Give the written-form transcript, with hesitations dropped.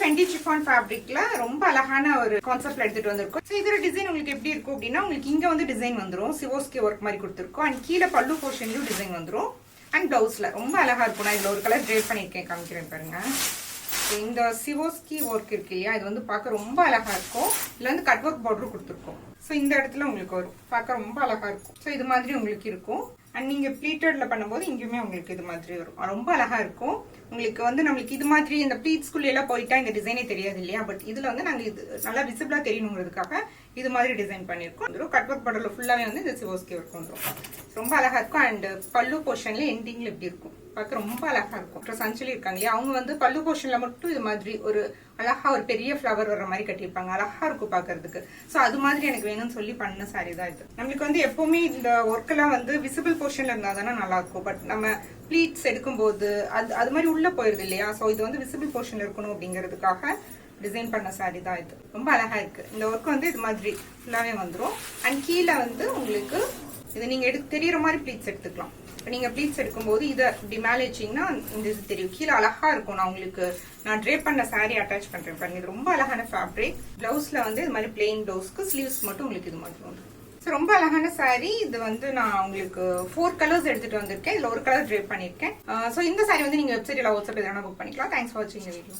Fendi chiffon ஃபேப்ரிக்ல ரொம்ப அழகான ஒரு கான்செப்ட்ல எடுத்துட்டு வந்திருக்கோம். ஸோ இதோட டிசைன் உங்களுக்கு எப்படி இருக்கும் அப்படின்னா, உங்களுக்கு இங்க வந்து டிசைன் வந்துடும், சிவோஸ்கி ஒர்க் மாதிரி கொடுத்துருக்கோம். அண்ட் கீழே பல்லு போர்ஷன்லயும் டிசைன் வந்துடும். அண்ட் பிளவுஸ்ல ரொம்ப அழகா இருக்கும். நான் இதுல ஒரு கலர் ட்ரேப் பண்ணியிருக்கேன், காமிக்கிறேன் பாருங்க. இந்த சிவோஸ்கி ஒர்க் இருக்கு இல்லையா, இது வந்து பார்க்க ரொம்ப அழகா இருக்கும். இதுல வந்து கட் ஒர்க் பார்டர் கொடுத்துருக்கோம். ஸோ இந்த இடத்துல உங்களுக்கு வரும், பார்க்க ரொம்ப அழகா இருக்கும். ஸோ இது மாதிரி உங்களுக்கு இருக்கும். அண்ட் நீங்க ப்ளீட்டட்ல பண்ணும்போது இங்கேயுமே உங்களுக்கு இது மாதிரி வரும், ரொம்ப அழகா இருக்கும். உங்களுக்கு வந்து நம்மளுக்கு இது மாதிரி இந்த ப்ளீட்ஸ்குள்ள எல்லாம் போயிட்டா இந்த டிசைனே தெரியாது இல்லையா, பட் இதுல வந்து நாங்க இது நல்லா விசிபிளா தெரியணுங்கிறதுக்காக இது மாதிரி டிசைன் பண்ணிருக்கோம். கட் ஒர்க் பார்டர்ல ஃபுல்லாவே வந்து இந்த சிவோஸ்கி ஒர்க் வந்துடும், ரொம்ப அழகா இருக்கும். அண்ட் பல்லு போர்ஷன்ல எண்டிங்ல எப்படி இருக்கும், பார்க்க ரொம்ப அழகா இருக்கும். அப்புறம் சஞ்சலி இருக்காங்க இல்லையா, அவங்க வந்து பல்லு போர்ஷன்ல மட்டும் இது மாதிரி ஒரு அழகா ஒரு பெரிய ஃபிளவர் வர்ற மாதிரி கட்டியிருப்பாங்க, அழகா இருக்கும் பாக்குறதுக்கு. சோ அது மாதிரி எனக்கு வேணும்னு சொல்லி பண்ண சாரி தான் இது. நம்மளுக்கு வந்து எப்பவுமே இந்த ஒர்க் எல்லாம் வந்து விசிபிள் போர்ஷன்ல இருந்தா தானே நல்லா இருக்கும். பட் நம்ம ப்ளீட்ஸ் எடுக்கும்போது அது மாதிரி உள்ள போயிருது இல்லையா, சோ இது வந்து விசிபிள் போர்ஷன்ல இருக்கணும் அப்படிங்கிறதுக்காக டிசைன் பண்ண சாரி தான் இது. ரொம்ப அழகா இருக்கு. இந்த ஒர்க் வந்து இது மாதிரி ஃபுல்லாவே வந்துடும். அண்ட் கீழே வந்து உங்களுக்கு இது நீங்க தெரியற மாதிரி ப்ளீட்ஸ் எடுத்துக்கலாம். இப்போ நீங்க ப்ளீட்ஸ் எடுக்கும்போது இதை இப்படி மேலே வச்சிங்கன்னா இந்த இது தெரியும், கீழே அழகா இருக்கும். நான் ட்ரேப் பண்ண சாரி அட்டாச் பண்றேன் பாருங்க, இது ரொம்ப அழகான ஃபேப்ரிக். பிளவுஸ்ல வந்து இது மாதிரி பிளெயின் பிளவுஸ்க்கு ஸ்லீவ்ஸ் மட்டும் உங்களுக்கு இது மாதிரி வந்து ரொம்ப அழகான சாரி. இது வந்து நான் உங்களுக்கு 4 கலர்ஸ் எடுத்துட்டு வந்திருக்கேன். இதுல ஒரு கலர் ட்ரேப் பண்ணிருக்கேன். ஸோ இந்த சாரி வந்து நீங்க வெப்சைட்ல வாட்ஸ்அப் எதனா புக் பண்ணிக்கலாம். தேங்க்ஸ் ஃபார் வாட்சிங் இந்த வீடியோ.